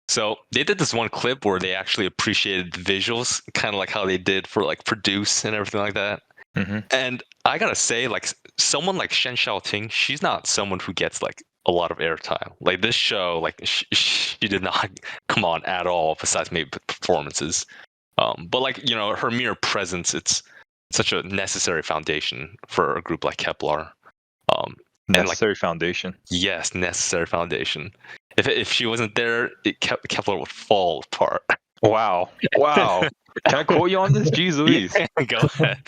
So they did this one clip where they actually appreciated the visuals, kind of like how they did for like Produce and everything like that. Mm-hmm. And I gotta say, like someone like Xiaoting, she's not someone who gets like a lot of airtime. Like this show, like she did not come on at all, besides maybe performances. But like her mere presence, it's such a necessary foundation for a group like Kepler. Necessary foundation. Yes, necessary foundation. If she wasn't there, Kepler would fall apart. Wow. Can I quote you on this? Jeez Louise. Yeah, go ahead.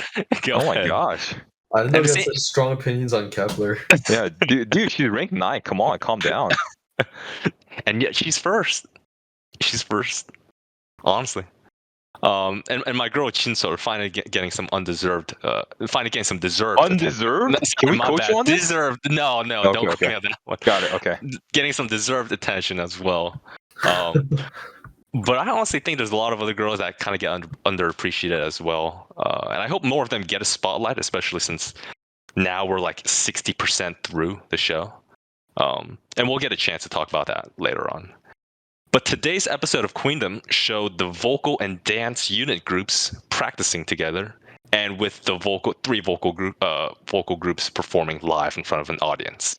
Oh my gosh. I didn't know you had such strong opinions on Kepler. Yeah, dude, she's ranked 9. Come on, calm down. And yet she's first. She's first. Honestly. And my girl JinSoul finally getting some undeserved. Finally getting some deserved. Undeserved? Attention. Can we my coach bad. you on this? Deserved. No, Okay, don't okay. me on that one. Got it. Okay. Getting some deserved attention as well. But I honestly think there's a lot of other girls that kind of get underappreciated as well. And I hope more of them get a spotlight, especially since now we're like 60% through the show. And we'll get a chance to talk about that later on. But today's episode of Queendom showed the vocal and dance unit groups practicing together, and with the three vocal groups performing live in front of an audience.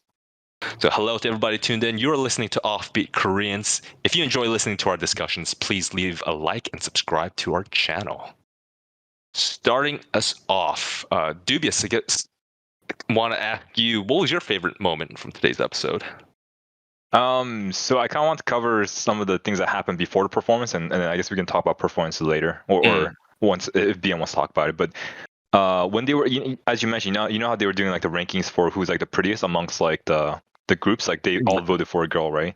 So hello to everybody tuned in. You're listening to Offbeat Koreans. If you enjoy listening to our discussions, please leave a like and subscribe to our channel. Starting us off, Dubious, I want to ask you, what was your favorite moment from today's episode? So I kind of want to cover some of the things that happened before the performance, and I guess we can talk about performances later, or once if BM wants to talk about it. But when they were, as you mentioned, you know how they were doing like the rankings for who's like the prettiest amongst like the groups, like they all voted for a girl, right?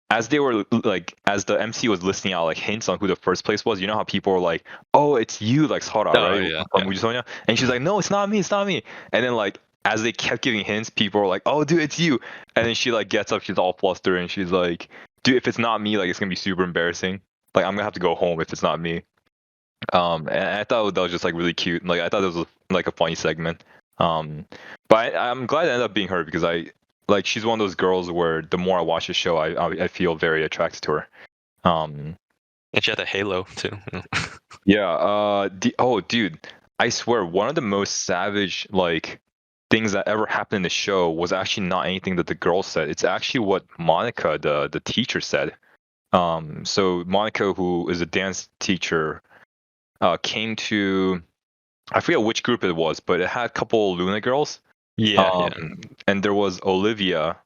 As they were like, as the MC was listing out like hints on who the first place was, you know how people were like, "Oh, it's you, like Sora, right?" Yeah. Sonia, and she's like, "No, it's not me, it's not me." And then like as they kept giving hints, people were like, "Oh, dude, it's you." And then she like gets up, she's all flustered, and she's like, "Dude, if it's not me, like it's gonna be super embarrassing. Like I'm gonna have to go home if it's not me." And I thought that was just like really cute. Like I thought it was like a funny segment. But I'm glad it ended up being her because she's one of those girls where the more I watch the show, I feel very attracted to her. And she had a halo too. Yeah. Dude, I swear one of the most savage like things that ever happened in the show was actually not anything that the girl said. It's actually what Monika, the teacher, said. So Monika, who is a dance teacher, came to, I forget which group it was, but it had a couple LOONA girls. Yeah. And there was Olivia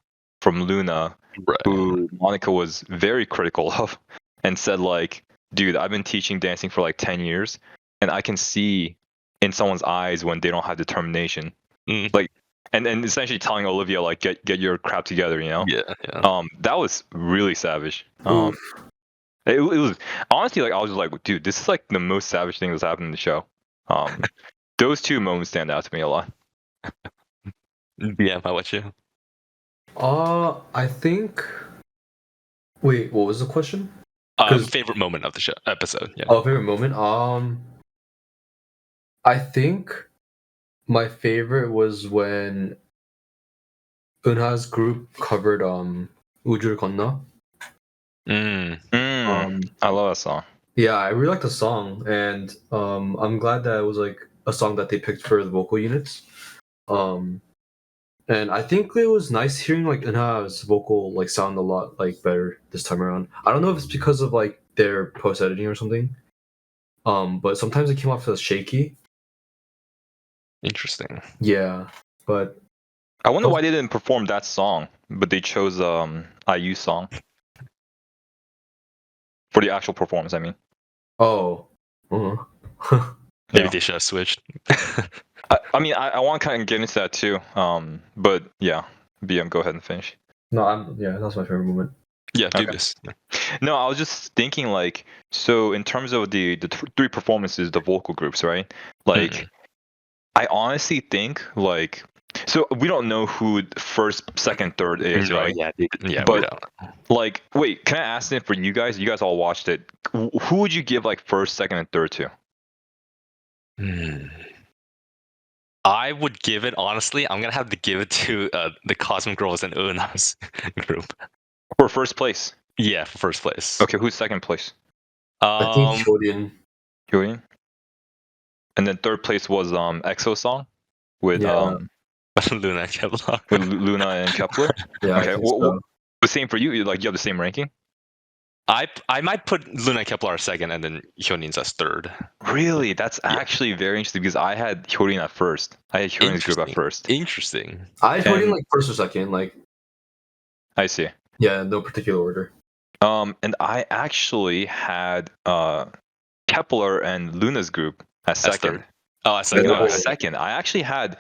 from LOONA, right. who Monika was very critical of, and said like, "Dude, I've been teaching dancing for like 10 years, and I can see in someone's eyes when they don't have determination." Like, and essentially telling Olivia like, get your crap together, you know? Yeah. That was really savage. It was honestly like I was just like, dude, this is like the most savage thing that's happened in the show. Those two moments stand out to me a lot. Yeah, how about you? I think. Wait, what was the question? Favorite moment of the show episode. Yeah. Oh, favorite moment. I think my favorite was when Eunha's group covered 우주를 건너. I love that song. Yeah, I really like the song, and I'm glad that it was like a song that they picked for the vocal units. And I think it was nice hearing like Eunha's vocal like sound a lot like better this time around. I don't know if it's because of like their post editing or something. But sometimes it came off as shaky. Interesting. Yeah, but I wonder why they didn't perform that song, but they chose IU's song for the actual performance. I mean. Oh. Maybe they should have switched. I mean, I want to kind of get into that too. But yeah, BM, go ahead and finish. No, that's my favorite moment. Yeah, dubious. Okay. No, I was just thinking like, so in terms of the three performances, the vocal groups, right? Like, I honestly think like, so we don't know who first, second, third is, right? Yeah, but like, wait, can I ask it for you guys? You guys all watched it. Who would you give like first, second, and third to? I would give it, honestly, I'm gonna have to give it to the Cosmic Girls and Eunha's group for first place. Yeah, for first place. Okay, who's second place? I think Um, Xiaoting. Julian. And then third place was EXO song with Yeah. LOONA Kevlar. Luna and Kepler. Yeah, I Okay, think so. the same for you. You have the same ranking. I might put LOONA Kepler second and then Hyonin's as third. Really, that's Yeah. actually very interesting because I had Hyorin at first. I had Hyorin's group at first. Interesting. I had Xiaoting And- like first or second, like I see. yeah, no particular order. And I actually had Kepler and Luna's group as As second. third. Oh, as second. No, Oh. as second. I actually had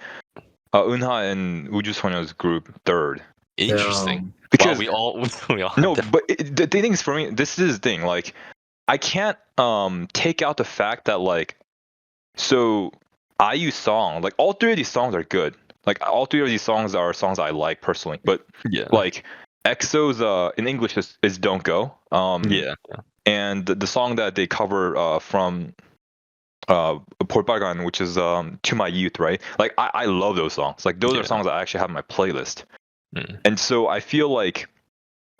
Eunha and Uju Sonyo's group third. Interesting. Because we all no, have but the thing is for me, this is the thing. Like, I can't take out the fact that like, so IU song, like all three of these songs are good. Like all three of these songs are songs I like personally. But yeah. like EXO's in English is Don't Go. Yeah. And the song that they cover from Portbagan, which is To My Youth, right? Like I love those songs. Like those Yeah. are songs I actually have on my playlist. Mm. And so I feel like,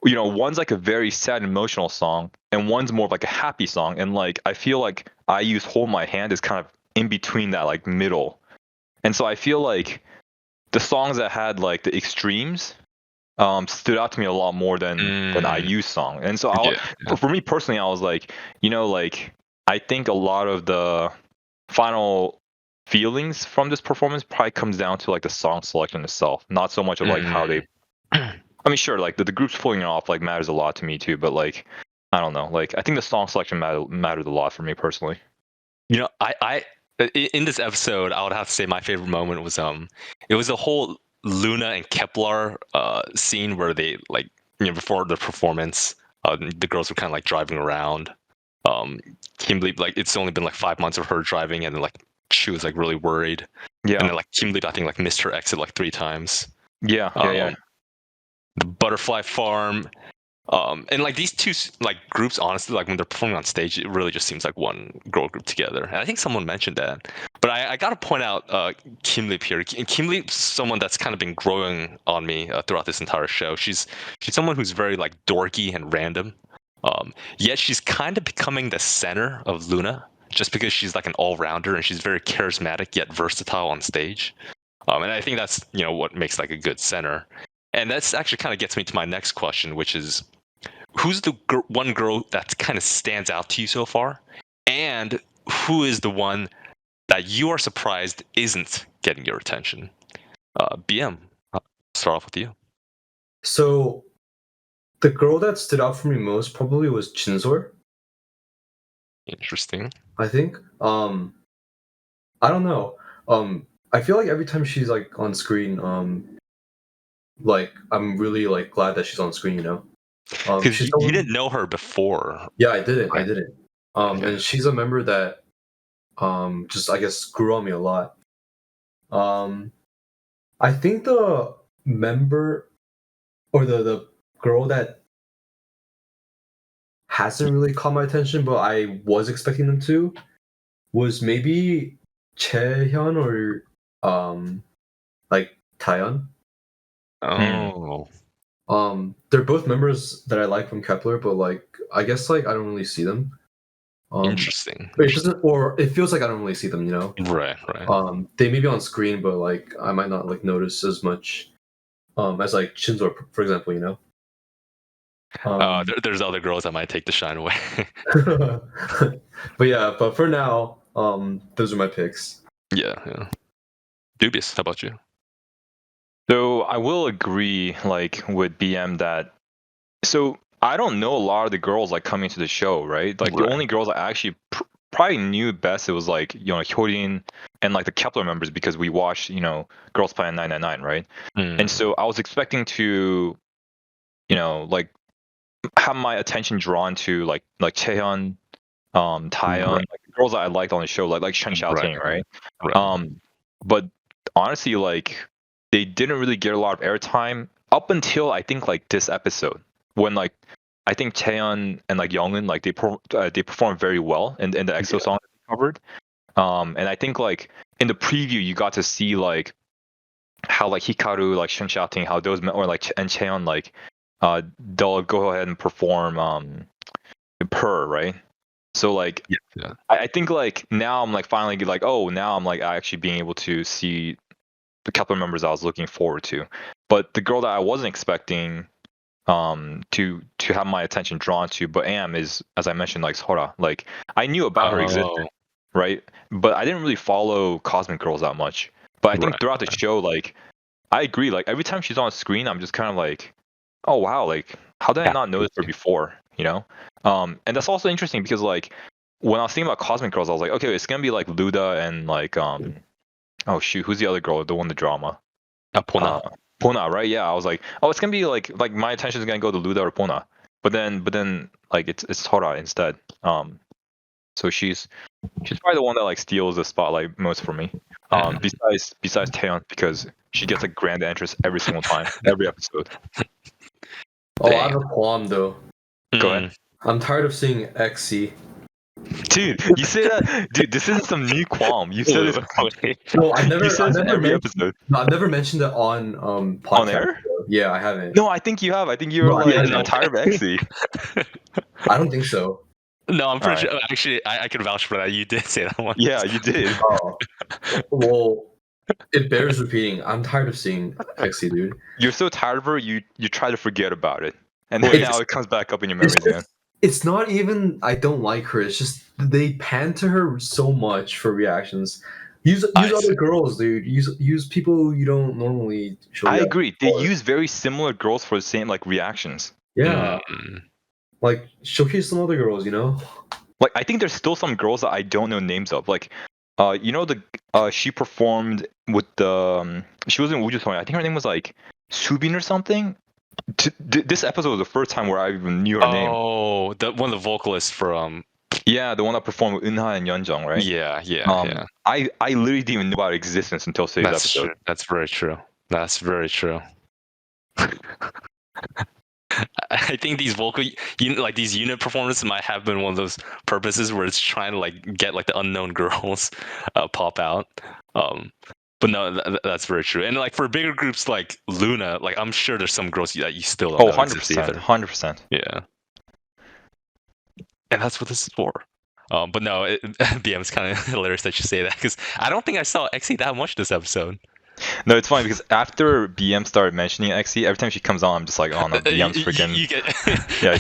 you know, one's like a very sad emotional song and one's more of like a happy song. And like I feel like I use Hold My Hand is kind of in between that like middle. And so I feel like the songs that had like the extremes stood out to me a lot more than IU's song. And so for me personally, I was like, you know, like I think a lot of the final feelings from this performance probably comes down to like the song selection itself, not so much of like how they. I mean, sure, like the group's pulling it off like matters a lot to me too, but like I don't know, like I think the song selection mattered a lot for me personally. You know, I in this episode, I would have to say my favorite moment was it was a whole Luna and Kepler scene where they like, you know, before the performance, the girls were kind of like driving around. Kimberly, like it's only been like 5 months of her driving, and then like she was like really worried, and Yeah, then like Kimberly, I think like missed her exit like 3 times. yeah. The butterfly farm. And like these two like groups, honestly, like when they're performing on stage, it really just seems like one girl group together. And I think someone mentioned that, but I got to point out Kim Lip here. Kim Lip's someone that's kind of been growing on me throughout this entire show. She's someone who's very like dorky and random, yet she's kind of becoming the center of Luna, just because she's like an all-rounder and she's very charismatic yet versatile on stage. And I think that's, you know, what makes like a good center. And that's actually kind of gets me to my next question, which is, who's the one girl that kind of stands out to you so far, and who is the one that you are surprised isn't getting your attention? BM, I'll start off with you. So the girl that stood out for me most probably was JinSoul. Interesting. I think. I don't know. I feel like every time she's like on screen, like I'm really like glad that she's on screen. You know. Because She's you someone. didn't know her before. Yeah, I didn't. I Right. didn't. Okay. And she's a member that just I guess grew on me a lot. I think the member or the girl that hasn't really caught my attention, but I was expecting them to, was maybe Chaehyun or like Taeyeon. Oh, They're both members that I like from Kepler, but like I guess like I don't really see them. interesting. But it doesn't, or it feels like I don't really see them. You know. Right, right. They may be on screen, but like I might not like notice as much as like Shinzo, for example, you know. There's other girls that might take the shine away. But yeah, but for now, those are my picks. Yeah. Dubious. How about you? So I will agree, like with BM that. So I don't know a lot of the girls like coming to the show, right? Like the Right. only girls I actually probably knew best it was like, you know, Hyorin and like the Kepler members because we watched, you know, Girls Planet 999, right? And so I was expecting to, you know, like have my attention drawn to like Chaehyun, Taeyeon, Right. like the girls that I liked on the show, like Shen Xiaoting, right? Right. But honestly, like they didn't really get a lot of airtime up until I think like this episode when like I think Taeyeon and like Yeonjung like they performed very well in the EXO song that they covered. And I think like in the preview you got to see like how like Hikaru like Shen Xiaoting how those or like and Chaeyeon like they'll go ahead and perform purr, right? So like Yeah. I think like now I'm like finally like, oh, now I'm like actually being able to see the couple of members I was looking forward to. But the girl that I wasn't expecting to have my attention drawn to, but is, as I mentioned, like Sora. Like I knew about her existence, right? But I didn't really follow Cosmic Girls that much. But I think throughout the show, like I agree, like every time she's on screen, I'm just kind of like, oh wow, like how did I not notice her before, you know? And that's also interesting because like when I was thinking about Cosmic Girls, I was like, okay, it's gonna be like Luda and like oh shoot, who's the other girl, the one the drama? Pona. Pona, right? Yeah, I was like, oh, it's gonna be like my attention is gonna go to Luda or Pona, but then like it's Tora instead. So she's probably the one that like steals the spotlight most for me. Besides Taeyeon, because she gets a grand entrance every single time, every episode. Oh, I have a qualm though. Go ahead. I'm tired of seeing XC. Dude, you say that, dude. This isn't some new qualm. You said this. No, I've never episode. No, I've never mentioned it on podcast. On air? Yeah, I haven't. No, I think you have. I think you were I'm tired of XC. I don't think so. No, I'm pretty sure. Actually, I can vouch for that. You did say that one. Yeah, you did. Oh, well, it bears repeating. I'm tired of seeing XC, dude. You're so tired of her, you try to forget about it, and then now it comes back up in your memories again. It's not even I don't like her. It's just they pan to her so much for reactions. Use other girls, dude. Use people you don't normally show. I agree. They use very similar girls for the same like reactions. Yeah. Like showcase some other girls, you know? Like I think there's still some girls that I don't know names of. Like you know she performed with the she was in Wuju Song. I think her name was like Subin or something. This episode was the first time where I even knew her name. Oh, one of the vocalists from yeah, the one that performed with Eunha and Yeonjung, right? Yeah. I literally didn't even know about her existence until today's episode. True. That's very true. That's very true. I think these these unit performances might have been one of those purposes where it's trying to like get like the unknown girls pop out. But no, that's very true. And like for bigger groups like LOONA, like I'm sure there's some girls that you still don't know. 100%, 100%. Yeah. And that's what this is for. But no, BM is kind of hilarious that you say that because I don't think I saw XE that much this episode. No, it's funny because after BM started mentioning XE, every time she comes on, I'm just like, oh no, BM's freaking. Yeah,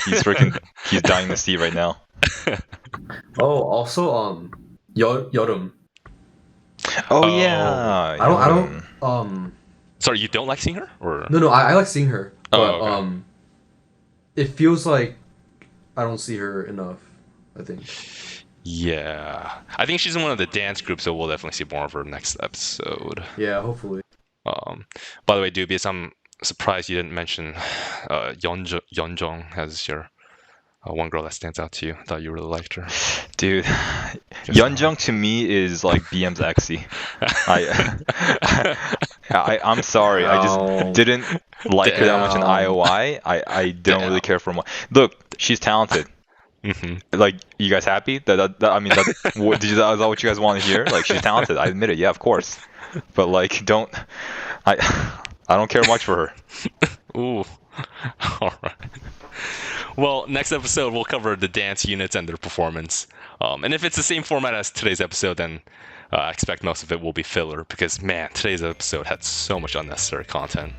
he's dying to see right now. Oh, also, Yeonjung. Oh yeah. I don't. Sorry, you don't like seeing her, or no, I like seeing her, but okay. It feels like I don't see her enough. I think. Yeah, I think she's in one of the dance groups, so we'll definitely see more of her next episode. Yeah, hopefully. By the way, Dubious, I'm surprised you didn't mention Yeonjung as your one girl that stands out to you. I thought you really liked her. Dude, Yeonjung to me is like BM's XE. I'm sorry, I just didn't like her that much in IOI. I don't really care for her. Look, she's talented. Mm-hmm. Like, you guys happy? Is that what you guys want to hear? Like, she's talented. I admit it. Yeah, of course. But like, I don't care much for her. Ooh. All right. Well, next episode we'll cover the dance units and their performance. And if it's the same format as today's episode, then I expect most of it will be filler because man, today's episode had so much unnecessary content.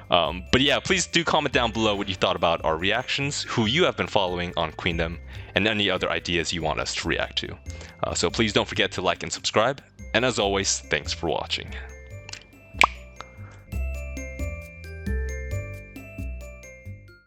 But yeah, please do comment down below what you thought about our reactions, who you have been following on Queendom, and any other ideas you want us to react to. So please don't forget to like and subscribe. And as always, thanks for watching.